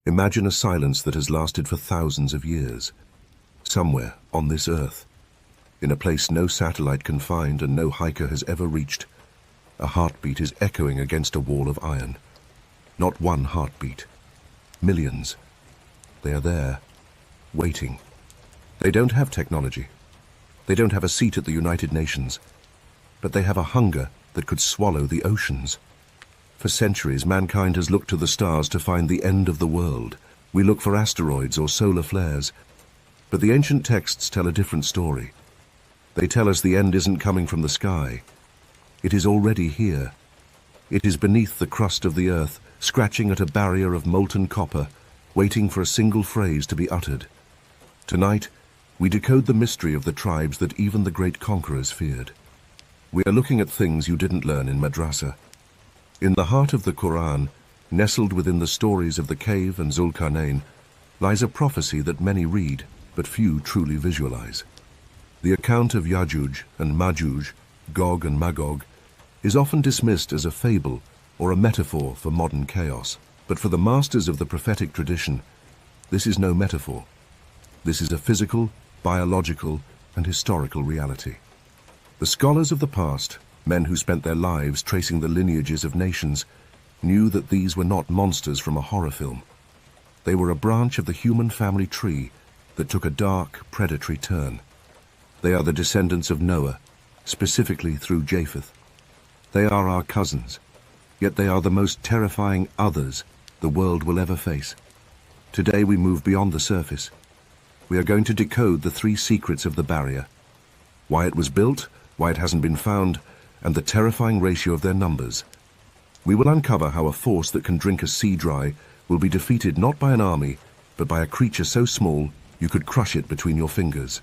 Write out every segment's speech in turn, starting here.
Imagine a silence that has lasted for thousands of years. Somewhere on this earth, in a place no satellite can find and no hiker has ever reached, a heartbeat is echoing against a wall of iron. Not one heartbeat. Millions. They are there, waiting. They don't have technology. They don't have a seat at the United Nations. But they have a hunger that could swallow the oceans. For centuries, mankind has looked to the stars to find the end of the world. We look for asteroids or solar flares. But the ancient texts tell a different story. They tell us the end isn't coming from the sky. It is already here. It is beneath the crust of the earth, scratching at a barrier of molten copper, waiting for a single phrase to be uttered. Tonight, we decode the mystery of the tribes that even the great conquerors feared. We are looking at things you didn't learn in madrasah. In the heart of the Quran, nestled within the stories of the cave and Zulkarnain, lies a prophecy that many read, but few truly visualize. The account of Yajuj and Majuj, Gog and Magog, is often dismissed as a fable or a metaphor for modern chaos. But for the masters of the prophetic tradition, this is no metaphor. This is a physical, biological, and historical reality. The scholars of the past, men who spent their lives tracing the lineages of nations, knew that these were not monsters from a horror film. They were a branch of the human family tree that took a dark, predatory turn. They are the descendants of Noah, specifically through Japheth. They are our cousins, yet they are the most terrifying others the world will ever face. Today we move beyond the surface. We are going to decode the three secrets of the barrier: why it was built, why it hasn't been found, and the terrifying ratio of their numbers. We will uncover how a force that can drink a sea dry will be defeated not by an army, but by a creature so small you could crush it between your fingers.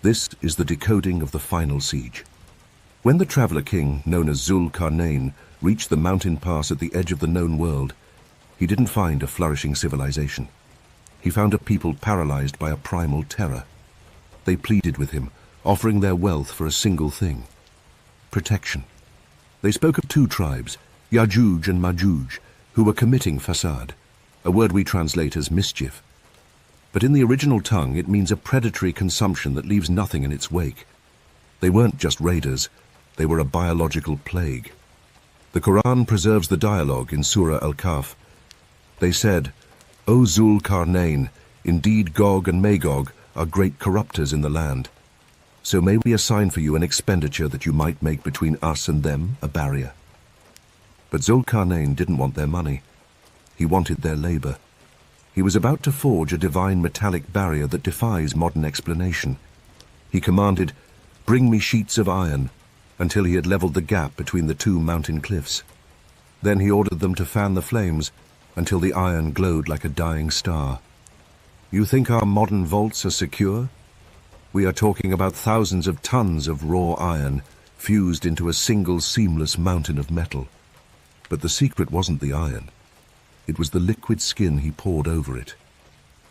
This is the decoding of the final siege. When the traveler king, known as Zulkarnain, reached the mountain pass at the edge of the known world, he didn't find a flourishing civilization. He found a people paralyzed by a primal terror. They pleaded with him, offering their wealth for a single thing: protection. They spoke of two tribes, Yajuj and Majuj, who were committing fasad, a word we translate as mischief. But in the original tongue, it means a predatory consumption that leaves nothing in its wake. They weren't just raiders, they were a biological plague. The Quran preserves the dialogue in Surah Al-Kahf. They said, "O Zulkarnain, indeed Gog and Magog are great corrupters in the land. So may we assign for you an expenditure that you might make between us and them a barrier." But Zulkarnain didn't want their money. He wanted their labor. He was about to forge a divine metallic barrier that defies modern explanation. He commanded, "Bring me sheets of iron," until he had leveled the gap between the two mountain cliffs. Then he ordered them to fan the flames until the iron glowed like a dying star. You think our modern vaults are secure? We are talking about thousands of tons of raw iron fused into a single seamless mountain of metal. But the secret wasn't the iron. It was the liquid skin he poured over it.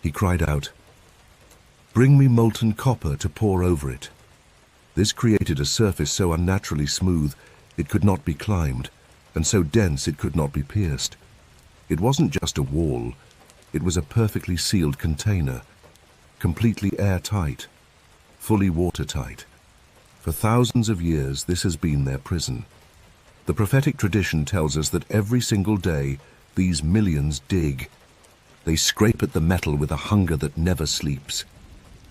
He cried out, "Bring me molten copper to pour over it." This created a surface so unnaturally smooth it could not be climbed, and so dense it could not be pierced. It wasn't just a wall, it was a perfectly sealed container, completely airtight, fully watertight. For thousands of years, this has been their prison. The prophetic tradition tells us that every single day, these millions dig. They scrape at the metal with a hunger that never sleeps.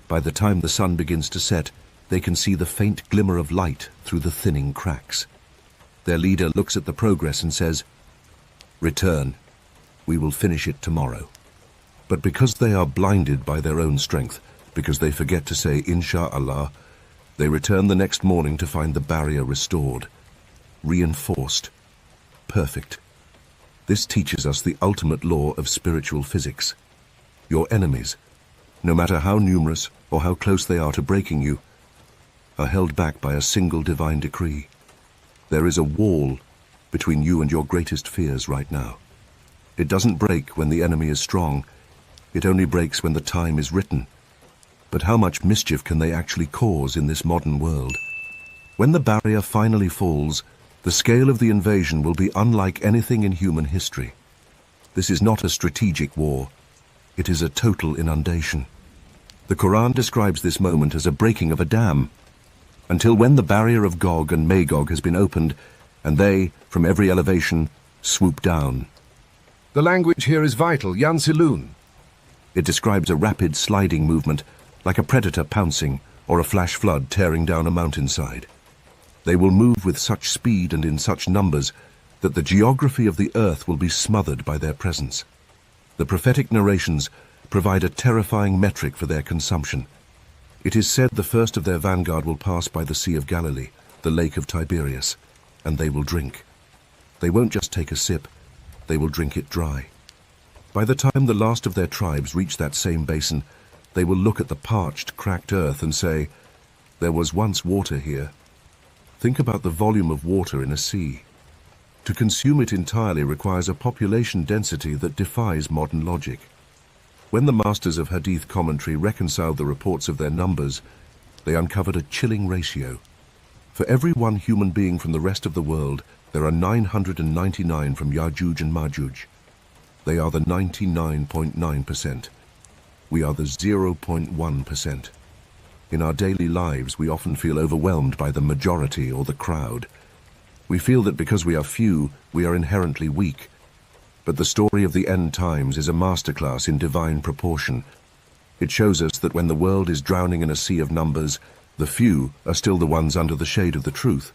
By the time the sun begins to set, they can see the faint glimmer of light through the thinning cracks. Their leader looks at the progress and says, "Return. We will finish it tomorrow." But because they are blinded by their own strength, because they forget to say Insha'Allah, they return the next morning to find the barrier restored, reinforced, perfect. This teaches us the ultimate law of spiritual physics. Your enemies, no matter how numerous or how close they are to breaking you, are held back by a single divine decree. There is a wall between you and your greatest fears right now. It doesn't break when the enemy is strong. It only breaks when the time is written. But how much mischief can they actually cause in this modern world? When the barrier finally falls, the scale of the invasion will be unlike anything in human history. This is not a strategic war. It is a total inundation. The Quran describes this moment as a breaking of a dam, until when the barrier of Gog and Magog has been opened, and they, from every elevation, swoop down. The language here is vital, Yansilun. It describes a rapid sliding movement, like a predator pouncing or a flash flood tearing down a mountainside. They will move with such speed and in such numbers that the geography of the earth will be smothered by their presence. The prophetic narrations provide a terrifying metric for their consumption. It is said the first of their vanguard will pass by the Sea of Galilee, the lake of Tiberias, and they will drink. They won't just take a sip, they will drink it dry. By the time the last of their tribes reach that same basin, they will look at the parched, cracked earth and say, "There was once water here." Think about the volume of water in a sea. To consume it entirely requires a population density that defies modern logic. When the masters of Hadith commentary reconciled the reports of their numbers, they uncovered a chilling ratio. For every one human being from the rest of the world, there are 999 from Yajuj and Majuj. They are the 99.9%. We are the 0.1%. In our daily lives, we often feel overwhelmed by the majority or the crowd. We feel that because we are few, we are inherently weak. But the story of the end times is a masterclass in divine proportion. It shows us that when the world is drowning in a sea of numbers, the few are still the ones under the shade of the truth.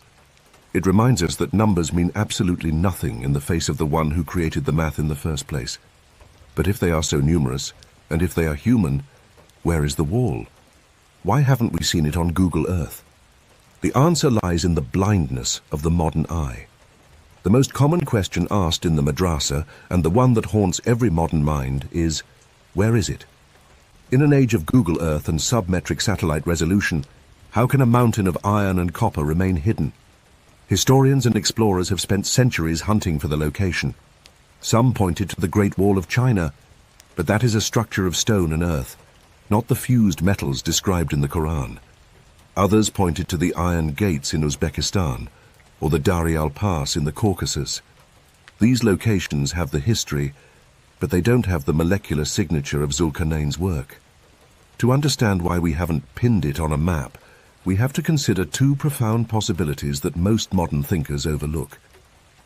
It reminds us that numbers mean absolutely nothing in the face of the one who created the math in the first place. But if they are so numerous, and if they are human, where is the wall? Why haven't we seen it on Google Earth? The answer lies in the blindness of the modern eye. The most common question asked in the madrasah, and the one that haunts every modern mind, is, where is it? In an age of Google Earth and submetric satellite resolution, how can a mountain of iron and copper remain hidden? Historians and explorers have spent centuries hunting for the location. Some pointed to the Great Wall of China, but that is a structure of stone and earth, not the fused metals described in the Quran. Others pointed to the Iron Gates in Uzbekistan, or the Darial Pass in the Caucasus. These locations have the history, but they don't have the molecular signature of Zulkarnain's work. To understand why we haven't pinned it on a map, we have to consider two profound possibilities that most modern thinkers overlook.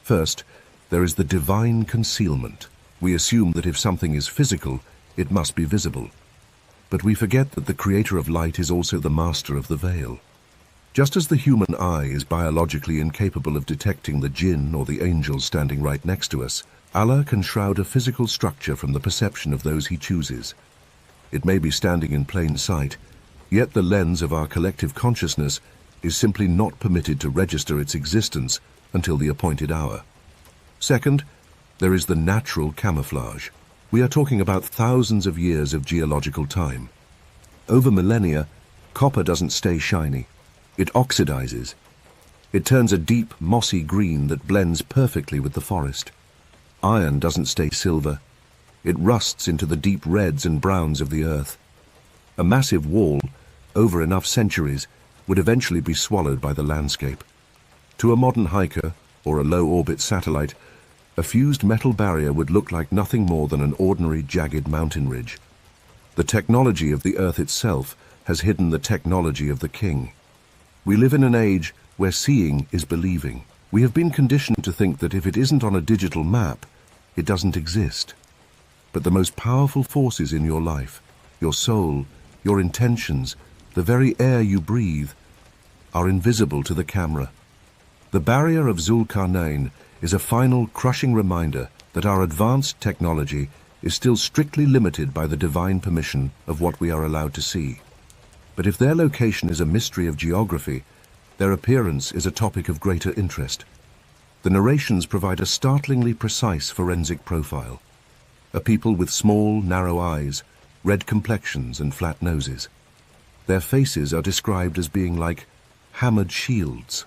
First, there is the divine concealment. We assume that if something is physical, it must be visible. But we forget that the creator of light is also the master of the veil. Just as the human eye is biologically incapable of detecting the jinn or the angels standing right next to us, Allah can shroud a physical structure from the perception of those he chooses. It may be standing in plain sight, yet the lens of our collective consciousness is simply not permitted to register its existence until the appointed hour. Second, there is the natural camouflage. We are talking about thousands of years of geological time. Over millennia, copper doesn't stay shiny. It oxidizes. It turns a deep, mossy green that blends perfectly with the forest. Iron doesn't stay silver. It rusts into the deep reds and browns of the earth. A massive wall, over enough centuries, would eventually be swallowed by the landscape. To a modern hiker, or a low-orbit satellite, a fused metal barrier would look like nothing more than an ordinary jagged mountain ridge. The technology of the earth itself has hidden the technology of the king. We live in an age where seeing is believing. We have been conditioned to think that if it isn't on a digital map, it doesn't exist. But the most powerful forces in your life, your soul, your intentions, the very air you breathe, are invisible to the camera. The barrier of Zulkarnain is a final crushing reminder that our advanced technology is still strictly limited by the divine permission of what we are allowed to see. But if their location is a mystery of geography, their appearance is a topic of greater interest. The narrations provide a startlingly precise forensic profile. A people with small, narrow eyes, red complexions and flat noses. Their faces are described as being like hammered shields.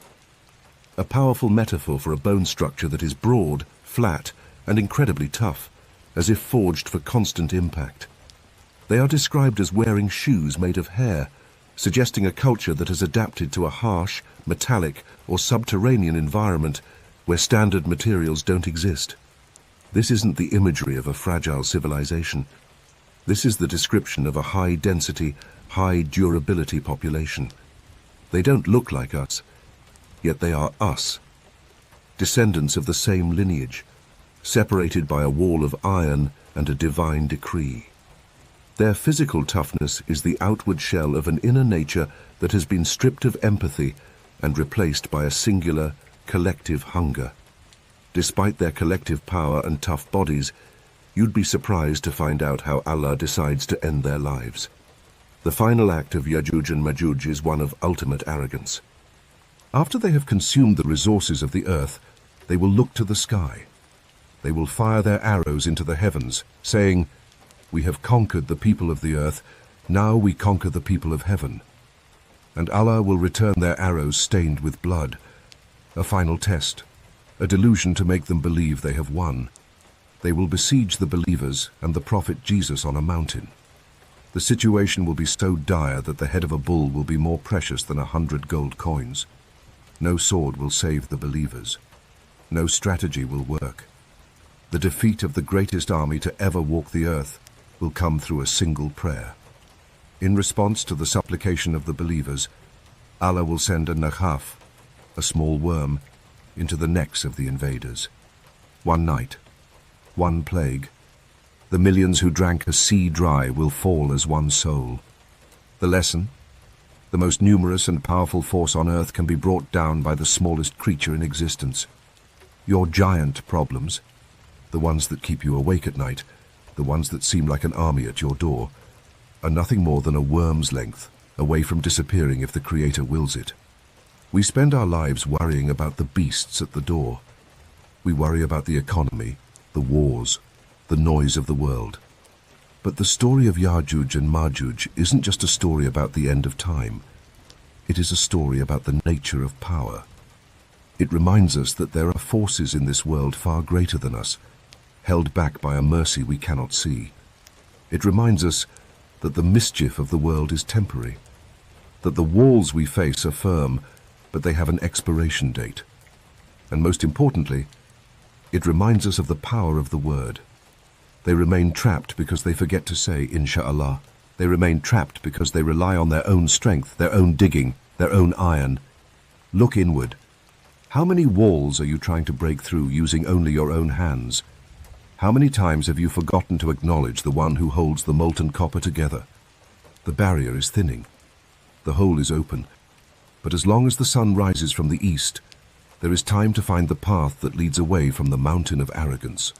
A powerful metaphor for a bone structure that is broad, flat, and incredibly tough, as if forged for constant impact. They are described as wearing shoes made of hair, suggesting a culture that has adapted to a harsh, metallic, or subterranean environment where standard materials don't exist. This isn't the imagery of a fragile civilization. This is the description of a high-density, high-durability population. They don't look like us, yet they are us. Descendants of the same lineage, separated by a wall of iron and a divine decree. Their physical toughness is the outward shell of an inner nature that has been stripped of empathy and replaced by a singular, collective hunger. Despite their collective power and tough bodies, you'd be surprised to find out how Allah decides to end their lives. The final act of Yajuj and Majuj is one of ultimate arrogance. After they have consumed the resources of the earth, they will look to the sky. They will fire their arrows into the heavens, saying, "We have conquered the people of the earth, now we conquer the people of heaven." And Allah will return their arrows stained with blood, a final test, a delusion to make them believe they have won. They will besiege the believers and the prophet Jesus on a mountain. The situation will be so dire that the head of a bull will be more precious than 100 gold coins. No sword will save the believers. No strategy will work. The defeat of the greatest army to ever walk the earth will come through a single prayer. In response to the supplication of the believers, Allah will send a Naghaf, a small worm, into the necks of the invaders. One night, one plague, the millions who drank a sea dry will fall as one soul. The lesson? The most numerous and powerful force on earth can be brought down by the smallest creature in existence. Your giant problems, the ones that keep you awake at night, the ones that seem like an army at your door, are nothing more than a worm's length away from disappearing if the Creator wills it. We spend our lives worrying about the beasts at the door. We worry about the economy, the wars, the noise of the world. But the story of Yajuj and Majuj isn't just a story about the end of time. It is a story about the nature of power. It reminds us that there are forces in this world far greater than us, held back by a mercy we cannot see. It reminds us that the mischief of the world is temporary, that the walls we face are firm, but they have an expiration date. And most importantly, it reminds us of the power of the word. They remain trapped because they forget to say, Insha'Allah. They remain trapped because they rely on their own strength, their own digging, their own iron. Look inward. How many walls are you trying to break through using only your own hands? How many times have you forgotten to acknowledge the one who holds the molten copper together? The barrier is thinning. The hole is open. But as long as the sun rises from the east, there is time to find the path that leads away from the mountain of arrogance.